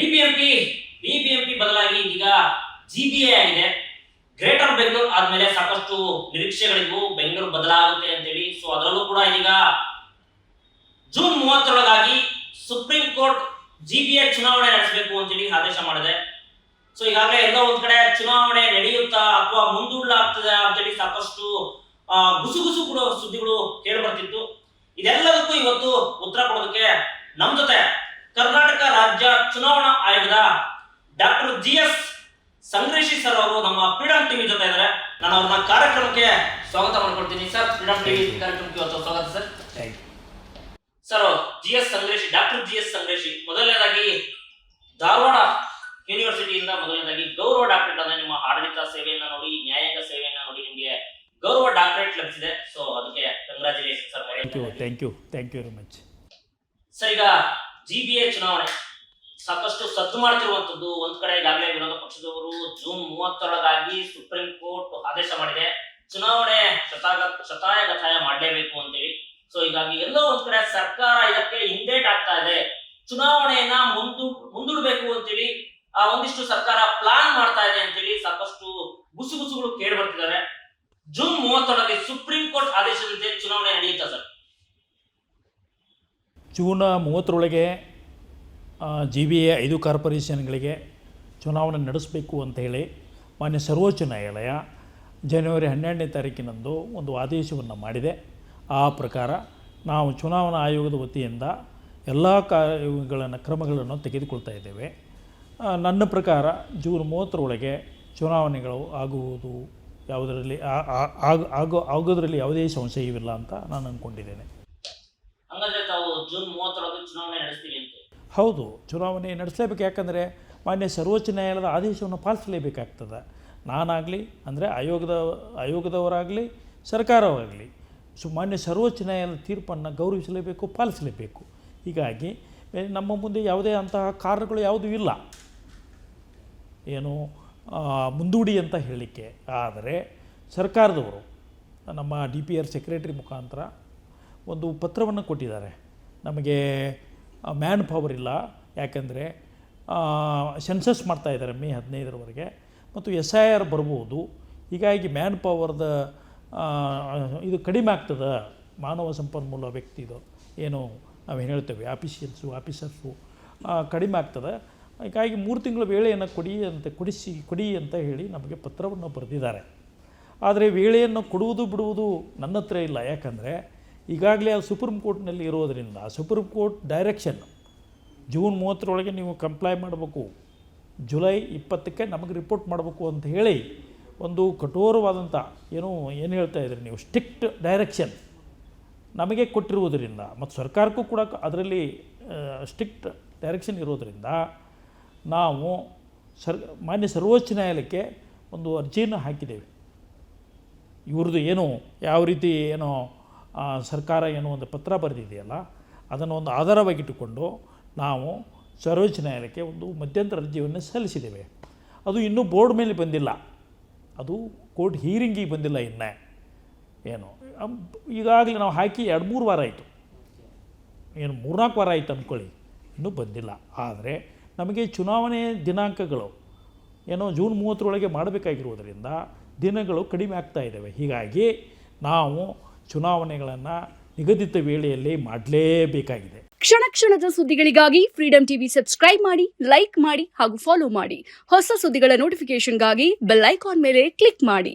BBMP ಬದಲಾಗಿ ಈಗ GBA ಆಗಿದೆ. ಗ್ರೇಟರ್ ಬೆಂಗಳೂರು ಆದ್ಮೇಲೆ ಸಾಕಷ್ಟು ನಿರೀಕ್ಷೆಗಳಿಗೂ ಬೆಂಗಳೂರು ಬದಲಾಗುತ್ತೆ ಅಂತೇಳಿ. ಸೊ ಅದರಲ್ಲೂ ಕೂಡ ಈಗ ಜೂನ್ 30ರೊಳಗಾಗಿ ಸುಪ್ರೀಂ ಕೋರ್ಟ್ ಜಿಬಿಎ ಚುನಾವಣೆ ನಡೆಸಬೇಕು ಅಂತೇಳಿ ಆದೇಶ ಮಾಡಿದೆ. ಸೊ ಈಗಾಗಲೇ ಎಲ್ಲೋ ಒಂದ್ ಕಡೆ ಚುನಾವಣೆ ನಡೆಯುತ್ತಾ ಅಥವಾ ಮುಂದೂಡಲಾಗ್ತದೆ ಅಂತೇಳಿ ಸಾಕಷ್ಟು ಗುಸುಗುಸು ಕೂಡ ಸುದ್ದಿಗಳು ಕೇಳಿ ಬರ್ತಿತ್ತು. ಇದೆಲ್ಲದಕ್ಕೂ ಇವತ್ತು ಉತ್ತರ ಕೊಡೋದಕ್ಕೆ ನಮ್ಮ ಜೊತೆ ಕರ್ನಾಟಕ ರಾಜ್ಯ ಚುನಾವಣಾ ಆಯೋಗದ ಡಾಕ್ಟರ್ ಜಿಎಸ್ ಸಂಗ್ರೇಶಿ ಸರ್ ಅವರು ನಮ್ಮ ಫ್ರೀಡಂ ಟಿವಿ ಜೊತೆ ಇದ್ದಾರೆ. ನಾನು ಅವ್ರನ್ನ ಕಾರ್ಯಕ್ರಮಕ್ಕೆ ಸ್ವಾಗತ ಮಾಡ್ಕೊಳ್ತೀನಿ. ಸರ್, ಫ್ರೀಡಂ ಟಿವಿ ಕಾರ್ಯಕ್ರಮಕ್ಕೆ ಇವತ್ತು ಸ್ವಾಗತ ಸರ್. ಸರ್, ಡಾಕ್ಟರ್ ಜಿಎಸ್ ಸಂಗ್ರೇಶಿ, ಮೊದಲನೇದಾಗಿ ಧಾರವಾಡ ಯೂನಿವರ್ಸಿಟಿಯಿಂದ ಮೊದಲನೇದಾಗಿ ಗೌರವ ಡಾಕ್ಟರೇಟ್ ಅಂದ್ರೆ ನಿಮ್ಮ ಆಡಳಿತ ಸೇವೆಯನ್ನ ನೋಡಿ, ನ್ಯಾಯಾಂಗ ಸೇವೆಯನ್ನ ನೋಡಿ ನಿಮಗೆ ಗೌರವ ಡಾಕ್ಟರೇಟ್ ಲಭಿಸಿದೆ. ಸೊ ಅದಕ್ಕೆ congratulation sir. Thank you very much sir. ಈಗ ಜಿಬಿಎ ಚುನಾವಣೆ ಸಾಕಷ್ಟು ಸದ್ದು ಮಾಡ್ತಿರುವಂತದ್ದು. ಒಂದ್ ಕಡೆ ಈಗಾಗಲೇ ವಿರೋಧ ಪಕ್ಷದವರು ಜೂನ್ 30ರೊಳಗಾಗಿ ಸುಪ್ರೀಂ ಕೋರ್ಟ್ ಆದೇಶ ಮಾಡಿದೆ, ಚುನಾವಣೆ ಶತಾಯಗತಾಯ ಮಾಡಲೇಬೇಕು ಅಂತೇಳಿ. ಸೊ ಹೀಗಾಗಿ ಎಲ್ಲೋ ಒಂದ್ ಕಡೆ ಸರ್ಕಾರ ಇದಕ್ಕೆ ಹಿಂದೇಟ್ ಆಗ್ತಾ ಇದೆ, ಚುನಾವಣೆಯನ್ನ ಮುಂದೂಡಬೇಕು ಅಂತೇಳಿ ಒಂದಿಷ್ಟು ಸರ್ಕಾರ ಪ್ಲಾನ್ ಮಾಡ್ತಾ ಇದೆ ಅಂತೇಳಿ ಸಾಕಷ್ಟು ಗುಸುಗುಸುಗಳು ಕೇಳಿ ಬರ್ತಿದ್ದಾರೆ. ಜೂನ್ 30ರೊಳಗೆ ಸುಪ್ರೀಂ ಕೋರ್ಟ್ ಆದೇಶದಂತೆ ಚುನಾವಣೆ ನಡೆಯುತ್ತಾ ಸರ್? ಜೂನ್ 30ರೊಳಗೆ ಜಿಬಿಎ 5 ಕಾರ್ಪೊರೇಷನ್ಗಳಿಗೆ ಚುನಾವಣೆ ನಡೆಸಬೇಕು ಅಂತ ಹೇಳಿ ಮಾನ್ಯ ಸರ್ವೋಚ್ಚ ನ್ಯಾಯಾಲಯ ಜನವರಿ 12ನೇ ತಾರೀಕಿನಂದು ಒಂದು ಆದೇಶವನ್ನು ಮಾಡಿದೆ. ಆ ಪ್ರಕಾರ ನಾವು ಚುನಾವಣಾ ಆಯೋಗದ ವತಿಯಿಂದ ಎಲ್ಲ ಕ್ರಮಗಳನ್ನು ತೆಗೆದುಕೊಳ್ತಾ ಇದ್ದೇವೆ. ನನ್ನ ಪ್ರಕಾರ ಜೂನ್ 30ರೊಳಗೆ ಚುನಾವಣೆಗಳು ಆಗುವುದು ಆಗೋದ್ರಲ್ಲಿ ಯಾವುದೇ ಸಂಶಯವಿಲ್ಲ ಅಂತ ನಾನು ಅಂದ್ಕೊಂಡಿದ್ದೇನೆ. ಹೌದು, ಚುನಾವಣೆ ನಡೆಸಲೇಬೇಕು. ಯಾಕಂದರೆ ಮಾನ್ಯ ಸರ್ವೋಚ್ಚ ನ್ಯಾಯಾಲಯದ ಆದೇಶವನ್ನು ಪಾಲಿಸಲೇಬೇಕಾಗ್ತದೆ. ನಾನಾಗಲಿ ಅಂದರೆ ಆಯೋಗದವರಾಗಲಿ ಸರ್ಕಾರವಾಗಲಿ ಮಾನ್ಯ ಸರ್ವೋಚ್ಚ ನ್ಯಾಯಾಲಯದ ತೀರ್ಪನ್ನು ಗೌರವಿಸಲೇಬೇಕು, ಪಾಲಿಸಲೇಬೇಕು. ಹೀಗಾಗಿ ನಮ್ಮ ಮುಂದೆ ಯಾವುದೇ ಅಂತಹ ಕಾರಣಗಳು ಯಾವುದೂ ಇಲ್ಲ ಏನು ಮುಂದೂಡಿ ಅಂತ ಹೇಳಲಿಕ್ಕೆ. ಆದರೆ ಸರ್ಕಾರದವರು ನಮ್ಮ DPR ಸೆಕ್ರೆಟರಿ ಮುಖಾಂತರ ಒಂದು ಪತ್ರವನ್ನು ಕೊಟ್ಟಿದ್ದಾರೆ. ನಮಗೆ ಮ್ಯಾನ್ ಪವರ್ ಇಲ್ಲ, ಯಾಕೆಂದರೆ ಸೆನ್ಸಸ್ ಮಾಡ್ತಾಯಿದ್ದಾರೆ ಮೇ 15ರವರೆಗೆ ಮತ್ತು SIR ಬರ್ಬೋದು. ಹೀಗಾಗಿ ಮ್ಯಾನ್ ಪವರ್ದ ಇದು ಕಡಿಮೆ ಆಗ್ತದೆ, ಮಾನವ ಸಂಪನ್ಮೂಲ ವ್ಯಕ್ತಿದು ಏನು ನಾವೇನು ಹೇಳ್ತೇವೆ ಆಫೀಸರ್ಸು ಕಡಿಮೆ ಆಗ್ತದೆ. ಹೀಗಾಗಿ 3 ತಿಂಗಳ ವೇಳೆಯನ್ನು ಕೊಡಿ ಅಂತ ಹೇಳಿ ನಮಗೆ ಪತ್ರವನ್ನು ಬರೆದಿದ್ದಾರೆ. ಆದರೆ ವೇಳೆಯನ್ನು ಕೊಡುವುದು ಬಿಡುವುದು ನನ್ನ ಹತ್ರ ಇಲ್ಲ. ಯಾಕಂದರೆ ಈಗಾಗಲೇ ಅದು ಸುಪ್ರೀಂ ಕೋರ್ಟ್ನಲ್ಲಿ ಇರೋದರಿಂದ ಸುಪ್ರೀಂ ಕೋರ್ಟ್ ಡೈರೆಕ್ಷನ್ ಜೂನ್ 30ರೊಳಗೆ ನೀವು ಕಂಪ್ಲೈ ಮಾಡಬೇಕು, ಜುಲೈ 20ಕ್ಕೆ ನಮಗೆ ರಿಪೋರ್ಟ್ ಮಾಡಬೇಕು ಅಂತ ಹೇಳಿ ಒಂದು ಕಠೋರವಾದಂಥ ಏನು ಹೇಳ್ತಾ ಇದ್ರಿ ನೀವು, ಸ್ಟ್ರಿಕ್ಟ್ ಡೈರೆಕ್ಷನ್ ನಮಗೆ ಕೊಟ್ಟಿರುವುದರಿಂದ ಮತ್ತು ಸರ್ಕಾರಕ್ಕೂ ಕೂಡ ಅದರಲ್ಲಿ ಸ್ಟ್ರಿಕ್ಟ್ ಡೈರೆಕ್ಷನ್ ಇರೋದರಿಂದ ನಾವು ಮಾನ್ಯ ಸರ್ವೋಚ್ಚ ನ್ಯಾಯಾಲಯಕ್ಕೆ ಒಂದು ಅರ್ಜಿಯನ್ನು ಹಾಕಿದ್ದೇವೆ. ಇವ್ರದ್ದು ಯಾವ ರೀತಿ ಸರ್ಕಾರ ಒಂದು ಪತ್ರ ಬರೆದಿದೆಯಲ್ಲ, ಅದನ್ನು ಒಂದು ಆಧಾರವಾಗಿಟ್ಟುಕೊಂಡು ನಾವು ಸರ್ವೋಚ್ಚ ನ್ಯಾಯಾಲಯಕ್ಕೆ ಒಂದು ಮಧ್ಯಂತರ ಅರ್ಜಿಯನ್ನು ಸಲ್ಲಿಸಿದ್ದೇವೆ. ಅದು ಇನ್ನೂ ಬೋರ್ಡ್ ಮೇಲೆ ಬಂದಿಲ್ಲ, ಅದು ಕೋರ್ಟ್ ಹೀರಿಂಗಿಗೆ ಬಂದಿಲ್ಲ. ಈಗಾಗಲೇ ನಾವು ಹಾಕಿ 2-3 ವಾರ ಆಯಿತು, 3-4 ವಾರ ಆಯಿತು ಅಂದ್ಕೊಳ್ಳಿ, ಇನ್ನೂ ಬಂದಿಲ್ಲ. ಆದರೆ ನಮಗೆ ಚುನಾವಣೆ ದಿನಾಂಕಗಳು ಜೂನ್ 30ರೊಳಗೆ ಮಾಡಬೇಕಾಗಿರುವುದರಿಂದ ದಿನಗಳು ಕಡಿಮೆ ಆಗ್ತಾ ಇದ್ದಾವೆ. ಹೀಗಾಗಿ ನಾವು ಚುನಾವಣೆಗಳನ್ನು ನಿಗದಿತ ವೇಳೆಯಲ್ಲಿ ಮಾಡಲೇಬೇಕಾಗಿದೆ. ಕ್ಷಣ ಕ್ಷಣದ ಸುದ್ದಿಗಳಿಗಾಗಿ ಫ್ರೀಡಂ ಟಿವಿ ಸಬ್ಸ್ಕ್ರೈಬ್ ಮಾಡಿ, ಲೈಕ್ ಮಾಡಿ ಹಾಗೂ ಫಾಲೋ ಮಾಡಿ. ಹೊಸ ಸುದ್ದಿಗಳ ನೋಟಿಫಿಕೇಶನ್ಗಾಗಿ ಬೆಲ್ ಐಕಾನ್ ಮೇಲೆ ಕ್ಲಿಕ್ ಮಾಡಿ.